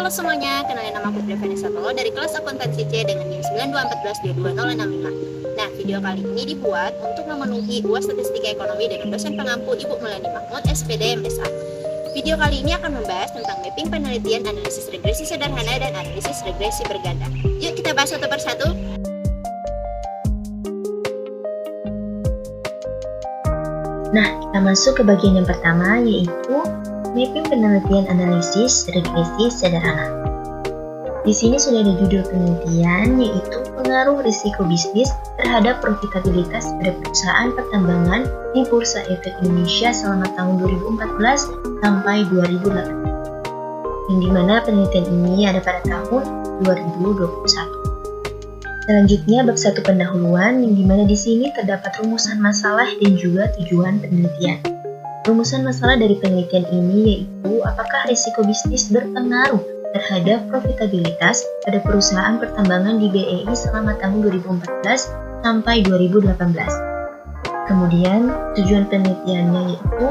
Halo semuanya, kenalin nama aku Vanessa Tolo dari kelas akuntansi C dengan NIM 92412220065. Nah, video kali ini dibuat untuk memenuhi UAS Statistika Ekonomi dengan dosen pengampu Ibu Melani Mahmud, SPD MSA. Video kali ini akan membahas tentang mapping penelitian analisis regresi sederhana dan analisis regresi berganda. Yuk kita bahas satu persatu. Nah, kita masuk ke bagian yang pertama, yaitu mapping penelitian analisis regresi sederhana. Di sini sudah ada judul penelitian, yaitu pengaruh risiko bisnis terhadap profitabilitas pada perusahaan pertambangan di Bursa Efek Indonesia selama tahun 2014 sampai 2018, yang dimana penelitian ini ada pada tahun 2021. Selanjutnya bab 1 pendahuluan, yang dimana di sini terdapat rumusan masalah dan juga tujuan penelitian. Rumusan masalah dari penelitian ini yaitu apakah risiko bisnis berpengaruh terhadap profitabilitas pada perusahaan pertambangan di BEI selama tahun 2014 sampai 2018. Kemudian tujuan penelitiannya yaitu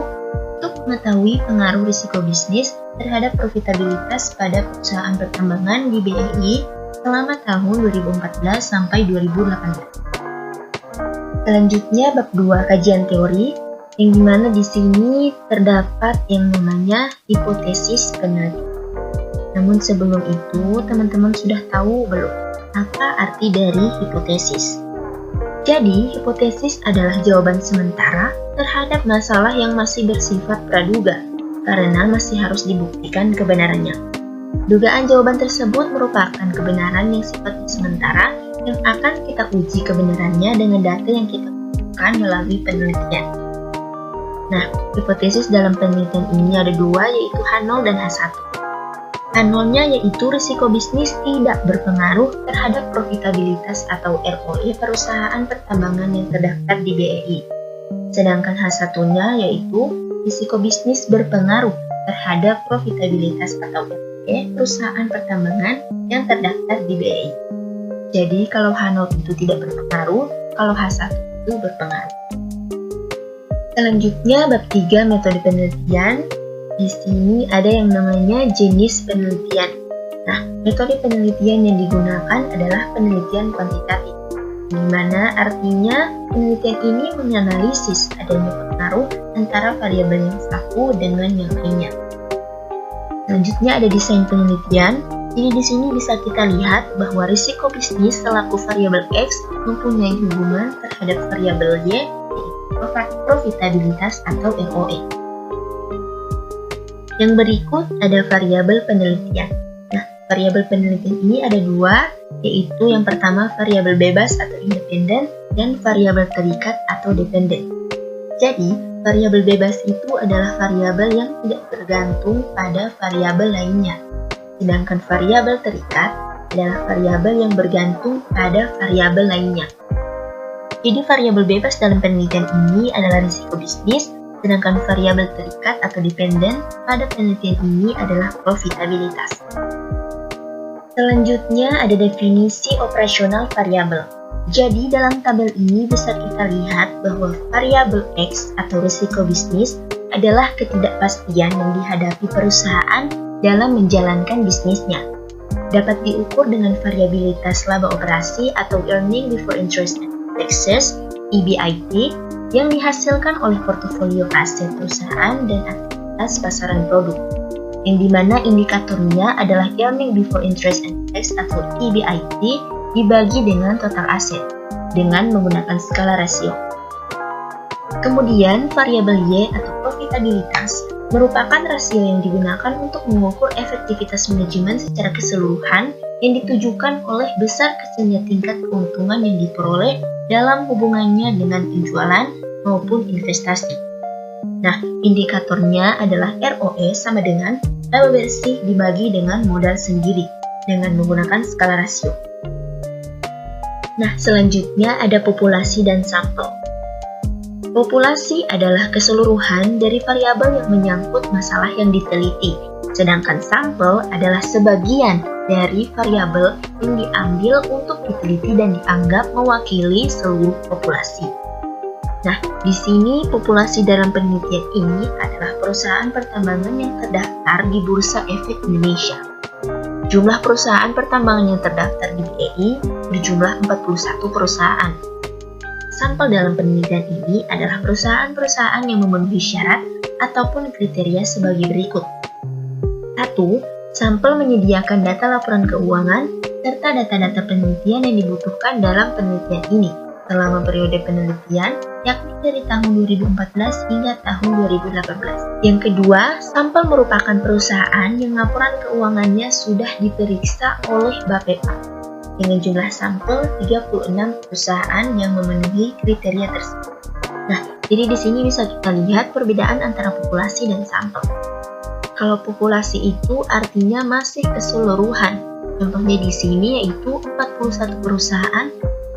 untuk mengetahui pengaruh risiko bisnis terhadap profitabilitas pada perusahaan pertambangan di BEI selama tahun 2014 sampai 2018. Selanjutnya bab 2 kajian teori, yang dimana di sini terdapat yang namanya hipotesis penelitian. Namun sebelum itu, teman-teman sudah tahu belum apa arti dari hipotesis? Jadi, hipotesis adalah jawaban sementara terhadap masalah yang masih bersifat praduga, karena masih harus dibuktikan kebenarannya. Dugaan jawaban tersebut merupakan kebenaran yang sifatnya sementara yang akan kita uji kebenarannya dengan data yang kita temukan melalui penelitian. Nah, hipotesis dalam penelitian ini ada dua, yaitu H0 dan H1. H0-nya yaitu risiko bisnis tidak berpengaruh terhadap profitabilitas atau ROE perusahaan pertambangan yang terdaftar di BEI. Sedangkan H1-nya yaitu risiko bisnis berpengaruh terhadap profitabilitas atau ROE perusahaan pertambangan yang terdaftar di BEI. Jadi kalau H0 itu tidak berpengaruh, kalau H1 itu berpengaruh. Selanjutnya bab 3 metode penelitian. Di sini ada yang namanya jenis penelitian. Nah, metode penelitian yang digunakan adalah penelitian kuantitatif, di mana artinya penelitian ini menganalisis adanya pengaruh antara variabel yang satu dengan yang lainnya. Selanjutnya ada desain penelitian. Jadi di sini bisa kita lihat bahwa risiko bisnis selaku variabel X mempunyai hubungan terhadap variabel Y, profitabilitas atau ROE. Yang berikut ada variabel penelitian. Nah, variabel penelitian ini ada dua, yaitu yang pertama variabel bebas atau independen dan variabel terikat atau dependen. Jadi, variabel bebas itu adalah variabel yang tidak tergantung pada variabel lainnya. Sedangkan variabel terikat adalah variabel yang bergantung pada variabel lainnya. Jadi variabel bebas dalam penelitian ini adalah risiko bisnis, sedangkan variabel terikat atau dependen pada penelitian ini adalah profitabilitas. Selanjutnya ada definisi operasional variabel. Jadi dalam tabel ini bisa kita lihat bahwa variabel X atau risiko bisnis adalah ketidakpastian yang dihadapi perusahaan dalam menjalankan bisnisnya. Dapat diukur dengan variabilitas laba operasi atau earning before interest and taxes, EBIT, yang dihasilkan oleh portofolio aset perusahaan dan aktivitas pasaran produk, yang dimana indikatornya adalah earning before interest and tax atau EBIT dibagi dengan total aset dengan menggunakan skala rasio. Kemudian variabel Y atau profitabilitas merupakan rasio yang digunakan untuk mengukur efektivitas manajemen secara keseluruhan yang ditujukan oleh besar kecilnya tingkat keuntungan yang diperoleh dalam hubungannya dengan penjualan maupun investasi. Nah, indikatornya adalah ROE sama dengan laba bersih dibagi dengan modal sendiri dengan menggunakan skala rasio. Nah, selanjutnya ada populasi dan sampel. Populasi adalah keseluruhan dari variabel yang menyangkut masalah yang diteliti, sedangkan sampel adalah sebagian dari variabel yang diambil untuk diteliti dan dianggap mewakili seluruh populasi. Nah, di sini populasi dalam penelitian ini adalah perusahaan pertambangan yang terdaftar di Bursa Efek Indonesia. Jumlah perusahaan pertambangan yang terdaftar di BEI berjumlah 41 perusahaan. Sampel dalam penelitian ini adalah perusahaan-perusahaan yang memenuhi syarat ataupun kriteria sebagai berikut. 1. Sampel menyediakan data laporan keuangan serta data-data penelitian yang dibutuhkan dalam penelitian ini selama periode penelitian, yakni dari tahun 2014 hingga tahun 2018. Yang kedua, sampel merupakan perusahaan yang laporan keuangannya sudah diperiksa oleh BAPEPA dengan jumlah sampel 36 perusahaan yang memenuhi kriteria tersebut. Nah, jadi di sini bisa kita lihat perbedaan antara populasi dan sampel. Kalau populasi itu artinya masih keseluruhan. Contohnya di sini yaitu 41 perusahaan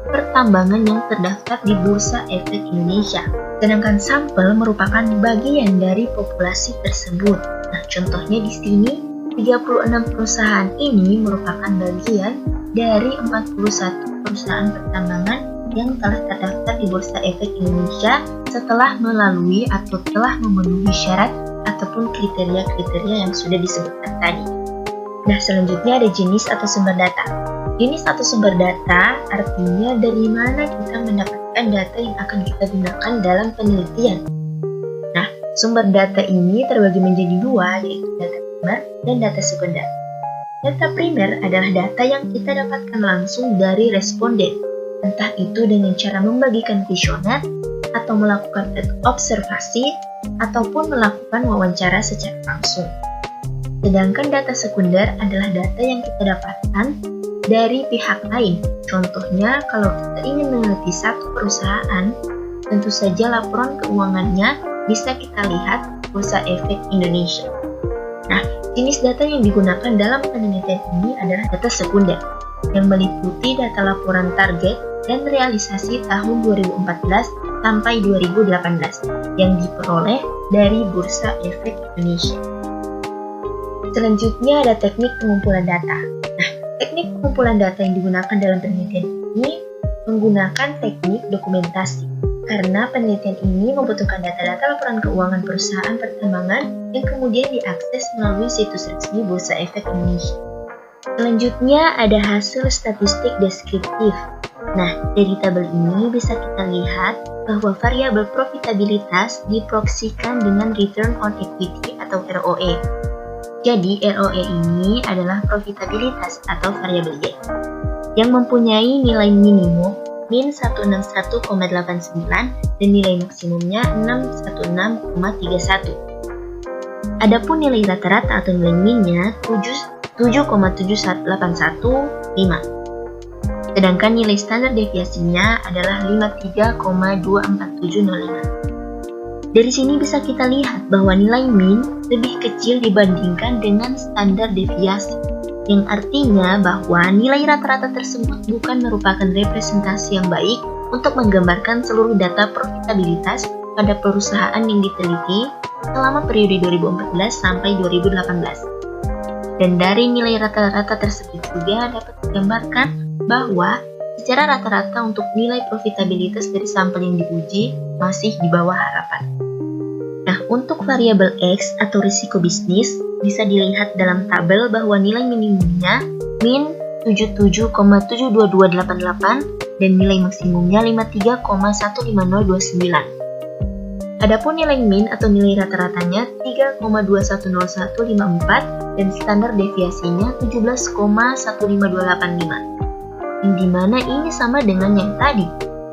pertambangan yang terdaftar di Bursa Efek Indonesia. Sedangkan sampel merupakan bagian dari populasi tersebut. Nah, contohnya di sini 36 perusahaan ini merupakan bagian dari 41 perusahaan pertambangan yang telah terdaftar di Bursa Efek Indonesia setelah melalui atau telah memenuhi syarat ataupun kriteria-kriteria yang sudah disebutkan tadi. Nah, selanjutnya ada jenis atau sumber data. Jenis atau sumber data artinya dari mana kita mendapatkan data yang akan kita gunakan dalam penelitian. Nah, sumber data ini terbagi menjadi dua, yaitu data primer dan data sekunder. Data primer adalah data yang kita dapatkan langsung dari responden, entah itu dengan cara membagikan kuesioner, atau melakukan observasi, ataupun melakukan wawancara secara langsung. Sedangkan data sekunder adalah data yang kita dapatkan dari pihak lain. Contohnya, kalau kita ingin meneliti satu perusahaan, tentu saja laporan keuangannya bisa kita lihat Bursa Efek Indonesia. Nah, jenis data yang digunakan dalam penelitian ini adalah data sekunder, yang meliputi data laporan target dan realisasi tahun 2014 sampai 2018 yang diperoleh dari Bursa Efek Indonesia. Selanjutnya ada teknik pengumpulan data. Nah, teknik pengumpulan data yang digunakan dalam penelitian ini menggunakan teknik dokumentasi, karena penelitian ini membutuhkan data-data laporan keuangan perusahaan pertambangan yang kemudian diakses melalui situs resmi Bursa Efek Indonesia. Selanjutnya ada hasil statistik deskriptif. Nah, dari tabel ini bisa kita lihat bahwa variabel profitabilitas diproksikan dengan return on equity atau ROE. Jadi, ROE ini adalah profitabilitas atau variabel Y yang mempunyai nilai minimum min 161,89 dan nilai maksimumnya 616,31. Adapun nilai rata-rata atau nilai minnya 7,7185. Sedangkan nilai standar deviasinya adalah 53,24705. Dari sini bisa kita lihat bahwa nilai min lebih kecil dibandingkan dengan standar deviasi, yang artinya bahwa nilai rata-rata tersebut bukan merupakan representasi yang baik untuk menggambarkan seluruh data profitabilitas pada perusahaan yang diteliti selama periode 2014 sampai 2018. Dan dari nilai rata-rata tersebut juga dapat digambarkan bahwa secara rata-rata untuk nilai profitabilitas dari sampel yang diuji masih di bawah harapan. Nah, untuk variabel X atau risiko bisnis bisa dilihat dalam tabel bahwa nilai minimumnya min 77,72288 dan nilai maksimumnya 53,15029. Adapun nilai min atau nilai rata-ratanya 3,210154 dan standar deviasinya 17,15285. Yang dimana ini sama dengan yang tadi.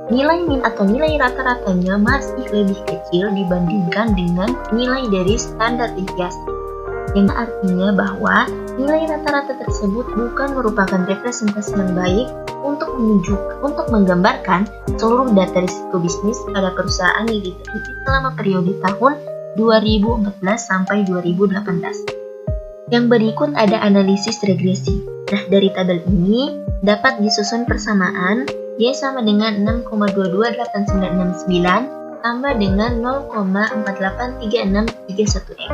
Nilai min atau nilai rata-ratanya masih lebih kecil dibandingkan dengan nilai dari standar deviasi, yang artinya bahwa nilai rata-rata tersebut bukan merupakan representasi yang baik untuk menggambarkan seluruh data risiko bisnis pada perusahaan yang diteliti selama periode tahun 2014 sampai 2018. Yang berikut ada analisis regresi. Nah, dari tabel ini dapat disusun persamaan Y sama dengan 6,228969 tambah dengan 0,483631X.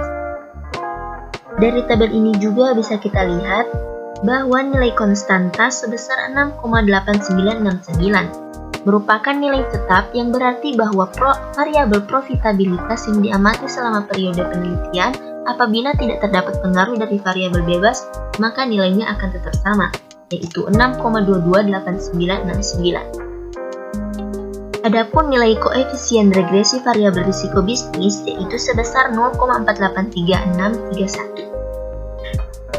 Dari tabel ini juga bisa kita lihat bahwa nilai konstanta sebesar 6,8969 merupakan nilai tetap yang berarti bahwa variabel profitabilitas yang diamati selama periode penelitian apabila tidak terdapat pengaruh dari variabel bebas, maka nilainya akan tetap sama, yaitu 6,2289. Adapun nilai koefisien regresi variabel risiko bisnis yaitu sebesar 0,483631.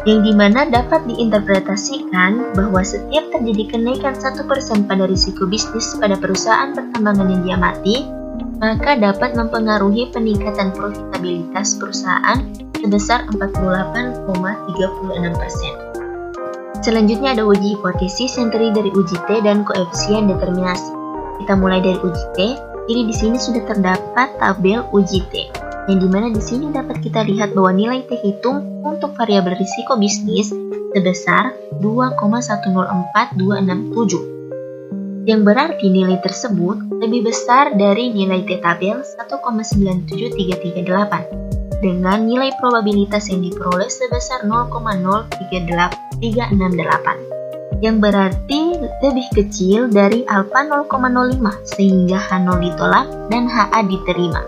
Yang dimana dapat diinterpretasikan bahwa setiap terjadi kenaikan 1% pada risiko bisnis pada perusahaan pertambangan yang diamati, maka dapat mempengaruhi peningkatan profitabilitas perusahaan sebesar 48,36%. Selanjutnya ada uji hipotesis yang terdiri dari uji T dan koefisien determinasi. Kita mulai dari uji T. Jadi di sini sudah terdapat tabel uji T, yang dimana di sini dapat kita lihat bahwa nilai T hitung untuk variabel risiko bisnis sebesar 2,104267, yang berarti nilai tersebut lebih besar dari nilai T tabel 1,97338 dengan nilai probabilitas yang diperoleh sebesar 0,03868, yang berarti lebih kecil dari alfa 0,05 sehingga H0 ditolak dan HA diterima.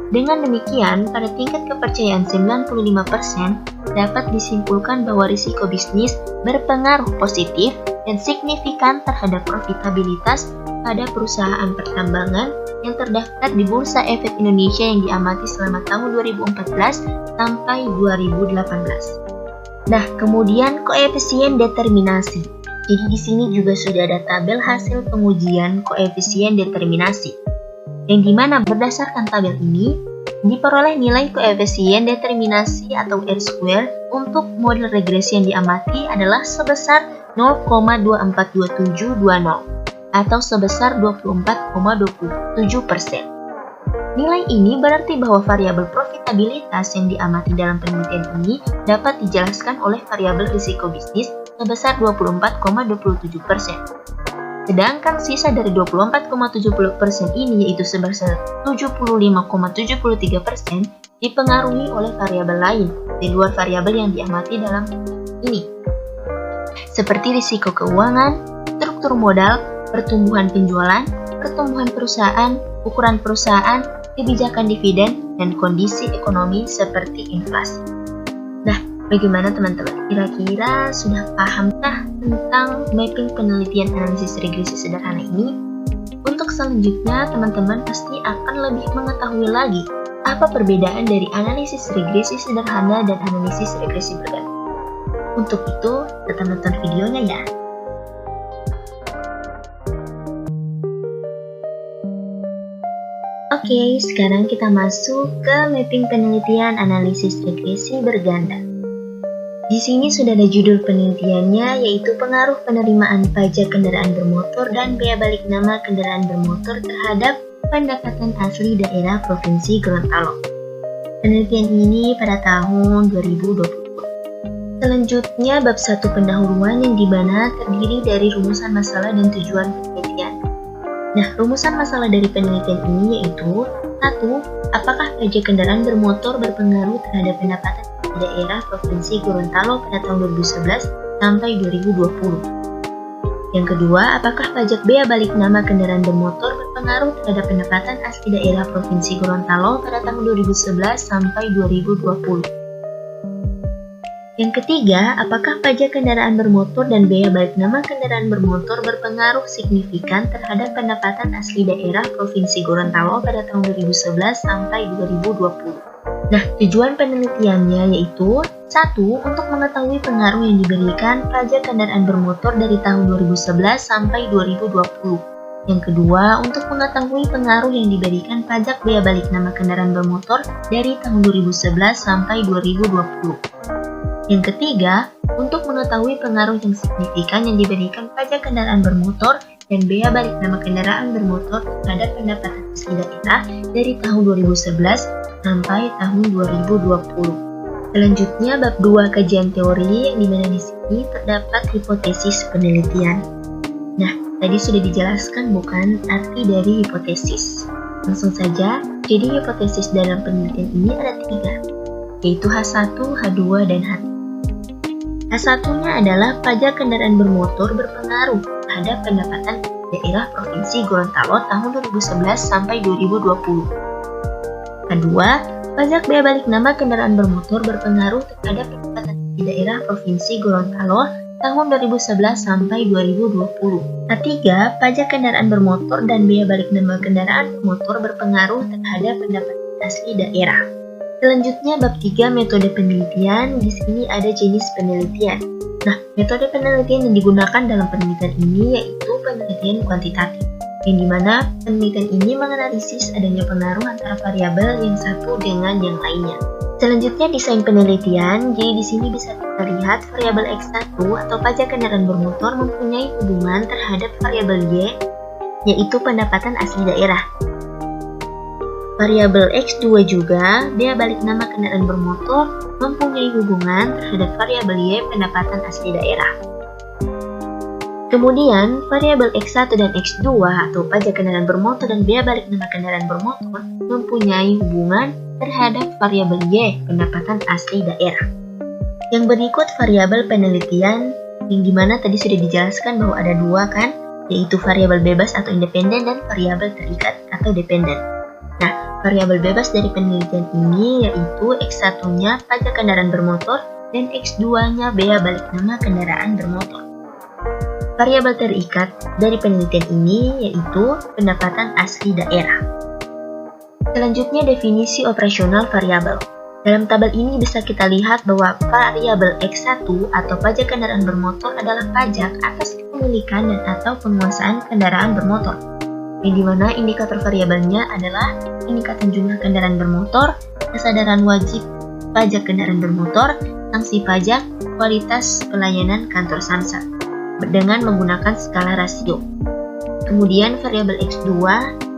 Dengan demikian, pada tingkat kepercayaan 95% dapat disimpulkan bahwa risiko bisnis berpengaruh positif dan signifikan terhadap profitabilitas pada perusahaan pertambangan yang terdaftar di Bursa Efek Indonesia yang diamati selama tahun 2014 sampai 2018. Nah, kemudian koefisien determinasi. Jadi di sini juga sudah ada tabel hasil pengujian koefisien determinasi, yang dimana berdasarkan tabel ini diperoleh nilai koefisien determinasi atau R-square untuk model regresi yang diamati adalah sebesar 0,242720 atau sebesar 24,27%. Nilai ini berarti bahwa variabel profitabilitas yang diamati dalam penelitian ini dapat dijelaskan oleh variabel risiko bisnis sebesar 24,27%. Sedangkan sisa dari 24,70% ini yaitu sebesar 75,73% dipengaruhi oleh variabel lain di luar variabel yang diamati dalam ini, seperti risiko keuangan, struktur modal, pertumbuhan penjualan, pertumbuhan perusahaan, ukuran perusahaan, kebijakan dividen, dan kondisi ekonomi seperti inflasi. Nah, bagaimana teman-teman? Kira-kira sudah pahamkah tentang mapping penelitian analisis regresi sederhana ini? Untuk selanjutnya, teman-teman pasti akan lebih mengetahui lagi apa perbedaan dari analisis regresi sederhana dan analisis regresi berganti. Untuk itu, tetap nonton videonya ya. Oke, sekarang kita masuk ke mapping penelitian analisis regresi berganda. Di sini sudah ada judul penelitiannya, yaitu pengaruh penerimaan pajak kendaraan bermotor dan bea balik nama kendaraan bermotor terhadap pendapatan asli daerah Provinsi Gorontalo. Penelitian ini pada tahun 2020. Selanjutnya, bab 1 pendahuluan yang dimana terdiri dari rumusan masalah dan tujuan penelitian. Nah, rumusan masalah dari penelitian ini yaitu 1. Apakah pajak kendaraan bermotor berpengaruh terhadap pendapatan daerah Provinsi Gorontalo pada tahun 2011 sampai 2020? Yang kedua, apakah pajak bea balik nama kendaraan bermotor berpengaruh terhadap pendapatan asli daerah Provinsi Gorontalo pada tahun 2011 sampai 2020? Yang ketiga, apakah pajak kendaraan bermotor dan bea balik nama kendaraan bermotor berpengaruh signifikan terhadap pendapatan asli daerah Provinsi Gorontalo pada tahun 2011 sampai 2020? Nah, tujuan penelitiannya yaitu 1. Untuk mengetahui pengaruh yang diberikan pajak kendaraan bermotor dari tahun 2011 sampai 2020. Yang kedua, untuk mengetahui pengaruh yang diberikan pajak bea balik nama kendaraan bermotor dari tahun 2011 sampai 2020. Yang ketiga, untuk mengetahui pengaruh yang signifikan yang diberikan pajak kendaraan bermotor dan bea balik nama kendaraan bermotor terhadap pendapatan asli daerah dari tahun 2011 sampai tahun 2020. Selanjutnya, bab 2 kajian teori yang dimana di sini terdapat hipotesis penelitian. Nah, tadi sudah dijelaskan bukan arti dari hipotesis. Langsung saja, jadi hipotesis dalam penelitian ini ada 3, yaitu H1, H2, dan H3. H1-nya adalah pajak kendaraan bermotor berpengaruh terhadap pendapatan daerah Provinsi Gorontalo tahun 2011 sampai 2020. Kedua, Pajak bea balik nama kendaraan bermotor berpengaruh terhadap pendapatan di daerah Provinsi Gorontalo tahun 2011 sampai 2020. K3, pajak kendaraan bermotor dan bea balik nama kendaraan bermotor berpengaruh terhadap pendapatan asli daerah. Selanjutnya bab 3 metode penelitian. Di sini ada jenis penelitian. Nah, metode penelitian yang digunakan dalam penelitian ini yaitu penelitian kuantitatif, yang dimana penelitian ini menganalisis adanya pengaruh antara variabel yang satu dengan yang lainnya. Selanjutnya desain penelitian. Jadi di sini bisa kita lihat variabel X1 atau pajak kendaraan bermotor mempunyai hubungan terhadap variabel Y, yaitu pendapatan asli daerah. Variabel X2 juga, bea balik nama kendaraan bermotor mempunyai hubungan terhadap variabel Y, pendapatan asli daerah. Kemudian, variabel X1 dan X2 atau pajak kendaraan bermotor dan bea balik nama kendaraan bermotor mempunyai hubungan terhadap variabel Y, pendapatan asli daerah. Yang berikut variabel penelitian, yang dimana tadi sudah dijelaskan bahwa ada dua kan, yaitu variabel bebas atau independen dan variabel terikat atau dependen. Nah, variabel bebas dari penelitian ini yaitu X1-nya pajak kendaraan bermotor dan X2-nya bea balik nama kendaraan bermotor. Variabel terikat dari penelitian ini yaitu pendapatan asli daerah. Selanjutnya definisi operasional variabel. Dalam tabel ini bisa kita lihat bahwa variabel X1 atau pajak kendaraan bermotor adalah pajak atas kepemilikan dan atau penguasaan kendaraan bermotor, yang dimana indikator variabelnya adalah peningkatan jumlah kendaraan bermotor, kesadaran wajib pajak kendaraan bermotor, sanksi pajak, kualitas pelayanan kantor samsat, dengan menggunakan skala rasio. Kemudian variabel X2,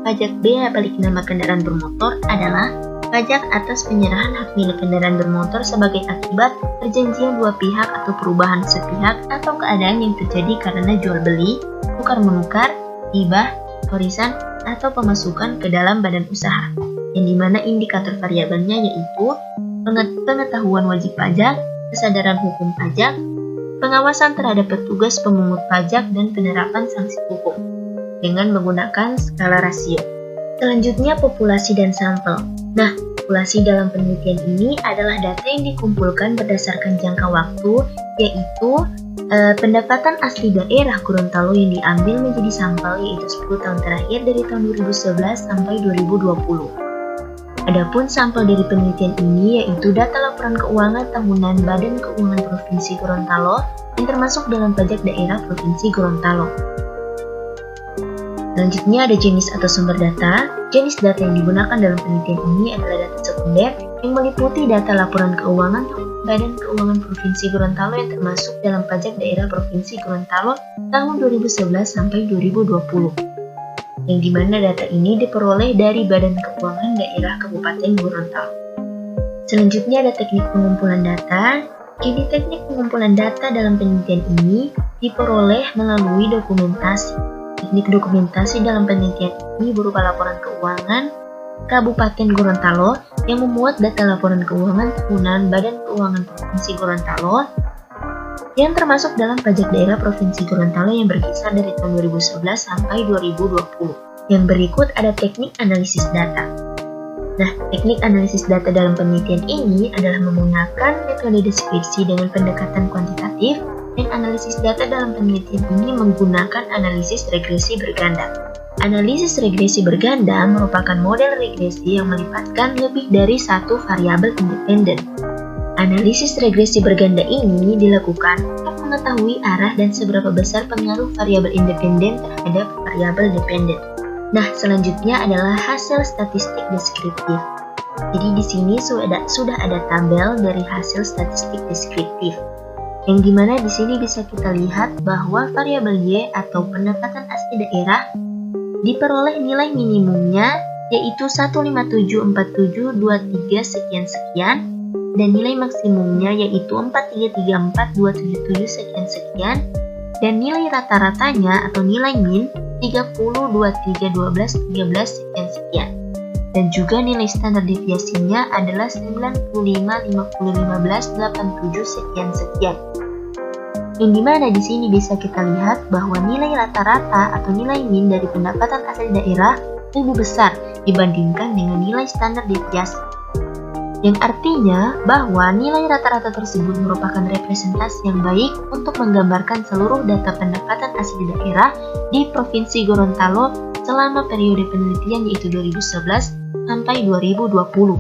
pajak bea balik nama kendaraan bermotor adalah pajak atas penyerahan hak milik kendaraan bermotor sebagai akibat perjanjian dua pihak atau perubahan sepihak atau keadaan yang terjadi karena jual beli, tukar menukar, hibah, warisan, atau pemasukan ke dalam badan usaha, yang dimana indikator variabelnya yaitu pengetahuan wajib pajak, kesadaran hukum pajak, pengawasan terhadap petugas pemungut pajak, dan penerapan sanksi hukum dengan menggunakan skala rasio. Selanjutnya populasi dan sampel. Nah, populasi dalam penelitian ini adalah data yang dikumpulkan berdasarkan jangka waktu, yaitu pendapatan asli daerah Gorontalo yang diambil menjadi sampel yaitu 10 tahun terakhir dari tahun 2011 sampai 2020. Adapun sampel dari penelitian ini yaitu data laporan keuangan tahunan Badan Keuangan Provinsi Gorontalo yang termasuk dalam pajak daerah Provinsi Gorontalo. Selanjutnya ada jenis atau sumber data. Jenis data yang digunakan dalam penelitian ini adalah data sekunder yang meliputi data laporan keuangan Badan Keuangan Provinsi Gorontalo yang termasuk dalam pajak daerah Provinsi Gorontalo tahun 2011 sampai 2020. Yang dimana data ini diperoleh dari Badan Keuangan Daerah Kabupaten Gorontalo. Selanjutnya ada teknik pengumpulan data. Jadi teknik pengumpulan data dalam penelitian ini diperoleh melalui dokumentasi. Teknik dokumentasi dalam penelitian ini berupa laporan keuangan Kabupaten Gorontalo yang memuat data laporan keuangan tahunan Badan Keuangan Provinsi Gorontalo yang termasuk dalam pajak daerah Provinsi Gorontalo yang berkisar dari tahun 2011 sampai 2020. Yang berikut ada teknik analisis data. Nah, teknik analisis data dalam penelitian ini adalah menggunakan metode deskripsi dengan pendekatan kuantitatif, dan analisis data dalam penelitian ini menggunakan analisis regresi berganda. Analisis regresi berganda merupakan model regresi yang melibatkan lebih dari satu variabel independen. Analisis regresi berganda ini dilakukan untuk mengetahui arah dan seberapa besar pengaruh variabel independen terhadap variabel dependen. Nah, selanjutnya adalah hasil statistik deskriptif. Jadi di sini sudah ada tabel dari hasil statistik deskriptif. Yang dimana di sini bisa kita lihat bahwa variabel Y atau pendapatan asli daerah diperoleh nilai minimumnya yaitu 1574723 sekian dan nilai maksimumnya yaitu 4334277 sekian dan nilai rata-ratanya atau nilai min 30231213 sekian dan juga nilai standar deviasinya adalah 95501587 sekian. Yang dimana di sini bisa kita lihat bahwa nilai rata-rata atau nilai min dari pendapatan asli daerah lebih besar dibandingkan dengan nilai standar deviasi. yang artinya bahwa nilai rata-rata tersebut merupakan representasi yang baik untuk menggambarkan seluruh data pendapatan asli daerah di Provinsi Gorontalo selama periode penelitian yaitu 2011 sampai 2020.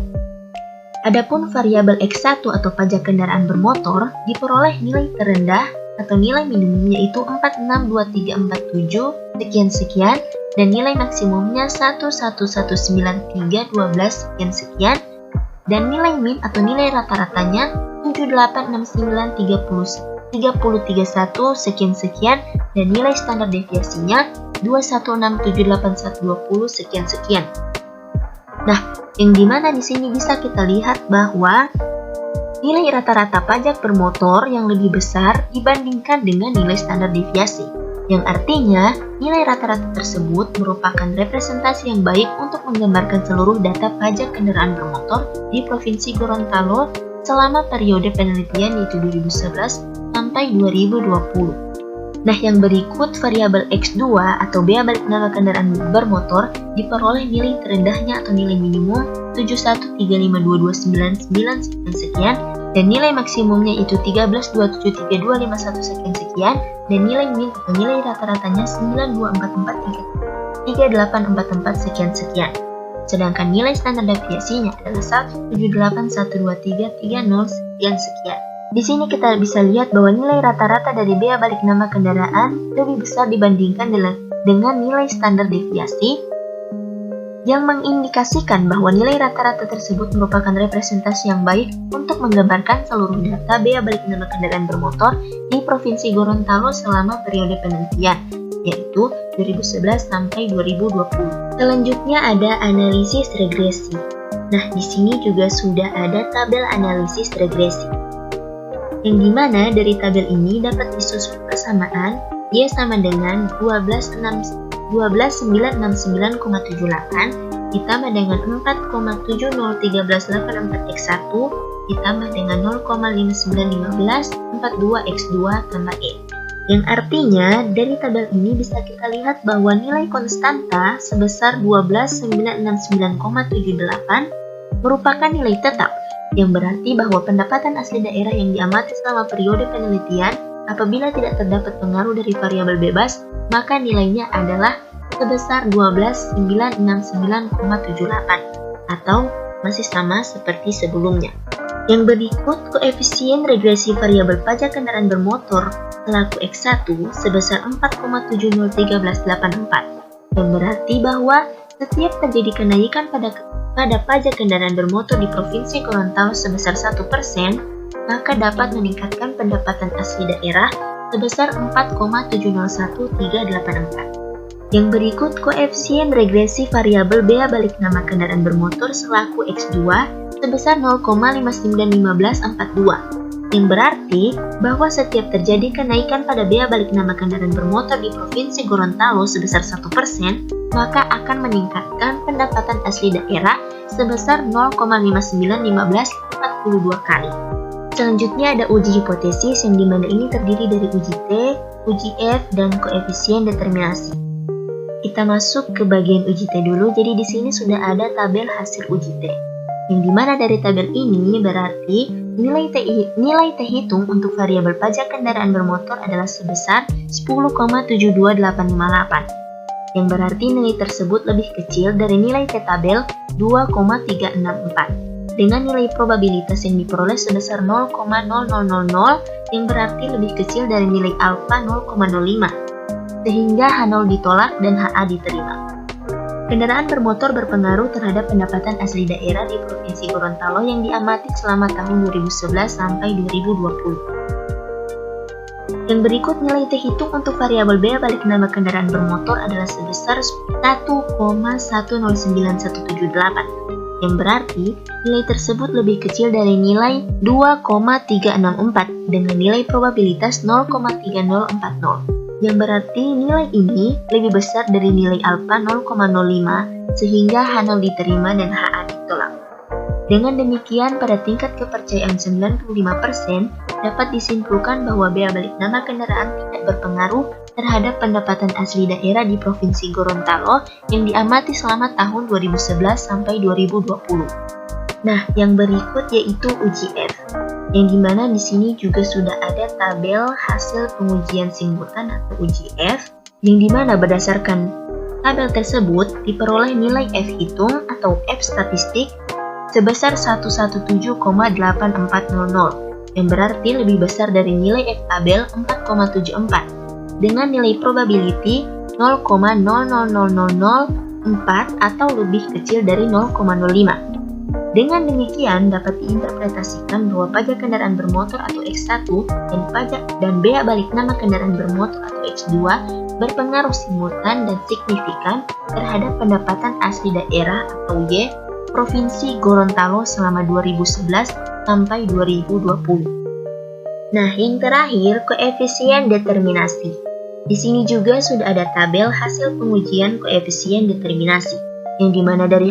Adapun variabel X1 atau pajak kendaraan bermotor diperoleh nilai terendah atau nilai minimum yaitu 462347 sekian-sekian dan nilai maksimumnya 1119312 sekian-sekian dan nilai min atau nilai rata-ratanya 78693031 sekian-sekian dan nilai standar deviasinya 2167820 sekian-sekian. Nah, yang dimana di sini bisa kita lihat bahwa nilai rata-rata pajak bermotor yang lebih besar dibandingkan dengan nilai standar deviasi, yang artinya nilai rata-rata tersebut merupakan representasi yang baik untuk menggambarkan seluruh data pajak kendaraan bermotor di Provinsi Gorontalo selama periode penelitian yaitu 2011 sampai 2020. Nah, yang berikut variabel X2 atau bea balik nama kendaraan bermotor diperoleh nilai terendahnya atau nilai minimum 7135229 sekian dan nilai maksimumnya itu 13273251 sekian dan nilai min atau nilai rata-ratanya 924433844 sekian. Sedangkan nilai standar deviasinya adalah 178123330 sekian. Di sini kita bisa lihat bahwa nilai rata-rata dari bea balik nama kendaraan lebih besar dibandingkan dengan nilai standar deviasi yang mengindikasikan bahwa nilai rata-rata tersebut merupakan representasi yang baik untuk menggambarkan seluruh data bea balik nama kendaraan bermotor di Provinsi Gorontalo selama periode penelitian, yaitu 2011 sampai 2020. Selanjutnya ada analisis regresi. Nah, di sini juga sudah ada tabel analisis regresi, yang dimana dari tabel ini dapat disusun persamaan Y sama dengan 12969,78 ditambah dengan 4,701384X1 ditambah dengan 0,591542X2 tambah E. Yang artinya dari tabel ini bisa kita lihat bahwa nilai konstanta sebesar 12969,78 merupakan nilai tetap, yang berarti bahwa pendapatan asli daerah yang diamati selama periode penelitian apabila tidak terdapat pengaruh dari variabel bebas, maka nilainya adalah sebesar 12969,78 atau masih sama seperti sebelumnya. Yang berikut koefisien regresi variabel pajak kendaraan bermotor selaku X1 sebesar 4,701384, yang berarti bahwa setiap terjadi kenaikan pada pajak kendaraan bermotor di Provinsi Gorontalo sebesar 1%, maka dapat meningkatkan pendapatan asli daerah sebesar 4,701384. Yang berikut koefisien regresi variabel bea balik nama kendaraan bermotor selaku X2 sebesar 0,591542, yang berarti bahwa setiap terjadi kenaikan pada bea balik nama kendaraan bermotor di Provinsi Gorontalo sebesar 1%, maka akan meningkatkan pendapatan asli daerah sebesar 0,591542 kali. Selanjutnya ada uji hipotesis yang dimana ini terdiri dari uji T, uji F, dan koefisien determinasi. Kita masuk ke bagian uji T dulu, jadi di sini sudah ada tabel hasil uji T. Yang dimana dari tabel ini berarti nilai T hitung untuk variabel pajak kendaraan bermotor adalah sebesar 10,72858, yang berarti nilai tersebut lebih kecil dari nilai T tabel 2,364, dengan nilai probabilitas yang diperoleh sebesar 0,0000, yang berarti lebih kecil dari nilai alfa 0,05, sehingga H0 ditolak dan HA diterima. Kendaraan bermotor berpengaruh terhadap pendapatan asli daerah di Provinsi Gorontalo yang diamati selama tahun 2011 sampai 2020. Yang berikut nilai T hitung untuk variabel bea balik nama kendaraan bermotor adalah sebesar 1,109178, yang berarti nilai tersebut lebih kecil dari nilai 2,364 dengan nilai probabilitas 0,3040. Yang berarti nilai ini lebih besar dari nilai alfa 0,05 sehingga H0 diterima dan HA ditolak. Dengan demikian pada tingkat kepercayaan 95% dapat disimpulkan bahwa bea balik nama kendaraan tidak berpengaruh terhadap pendapatan asli daerah di Provinsi Gorontalo yang diamati selama tahun 2011 sampai 2020. Nah, yang berikut yaitu uji F, yang dimana di sini juga sudah ada tabel hasil pengujian simultan atau uji F, yang dimana berdasarkan tabel tersebut diperoleh nilai F hitung atau F statistik sebesar 117,8400, yang berarti lebih besar dari nilai F tabel 4,74, dengan nilai probability 0,000004 atau lebih kecil dari 0,05. Dengan demikian dapat diinterpretasikan bahwa pajak kendaraan bermotor atau X1 dan pajak dan bea balik nama kendaraan bermotor atau X2 berpengaruh simultan dan signifikan terhadap pendapatan asli daerah atau Y Provinsi Gorontalo selama 2011 sampai 2020. Nah, yang terakhir koefisien determinasi. Di sini juga sudah ada tabel hasil pengujian koefisien determinasi, yang dimana dari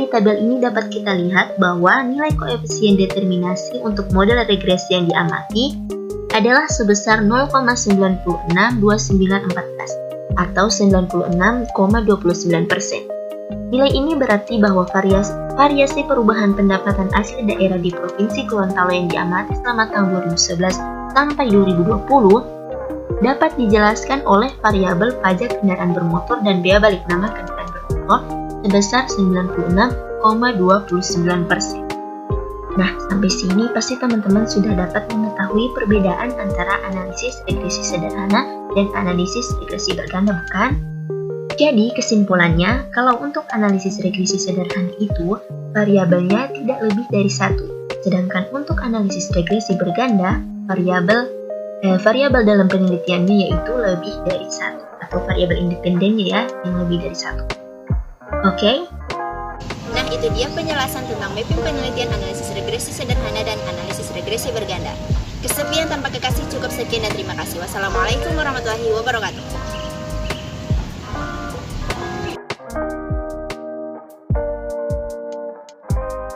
tabel ini dapat kita lihat bahwa nilai koefisien determinasi untuk model regresi yang diamati adalah sebesar 0,962914 atau 96,29%. Nilai ini berarti bahwa variasi perubahan pendapatan asli daerah di Provinsi Gorontalo yang diamati selama tahun 2011 sampai 2020 dapat dijelaskan oleh variabel pajak kendaraan bermotor dan bea balik nama kendaraan bermotor sebesar 96,29%. Nah, sampai sini pasti teman-teman sudah dapat mengetahui perbedaan antara analisis regresi sederhana dan analisis regresi berganda, bukan? Jadi, kesimpulannya, kalau untuk analisis regresi sederhana itu, variabelnya tidak lebih dari satu. Sedangkan untuk analisis regresi berganda, variabel dalam penelitiannya yaitu lebih dari satu, atau variabel independennya ya, yang lebih dari satu. Oke? Nah, itu dia penjelasan tentang mapping penelitian analisis regresi sederhana dan analisis regresi berganda. Kesepian tanpa kekasih cukup sekian dan terima kasih. Wassalamualaikum warahmatullahi wabarakatuh.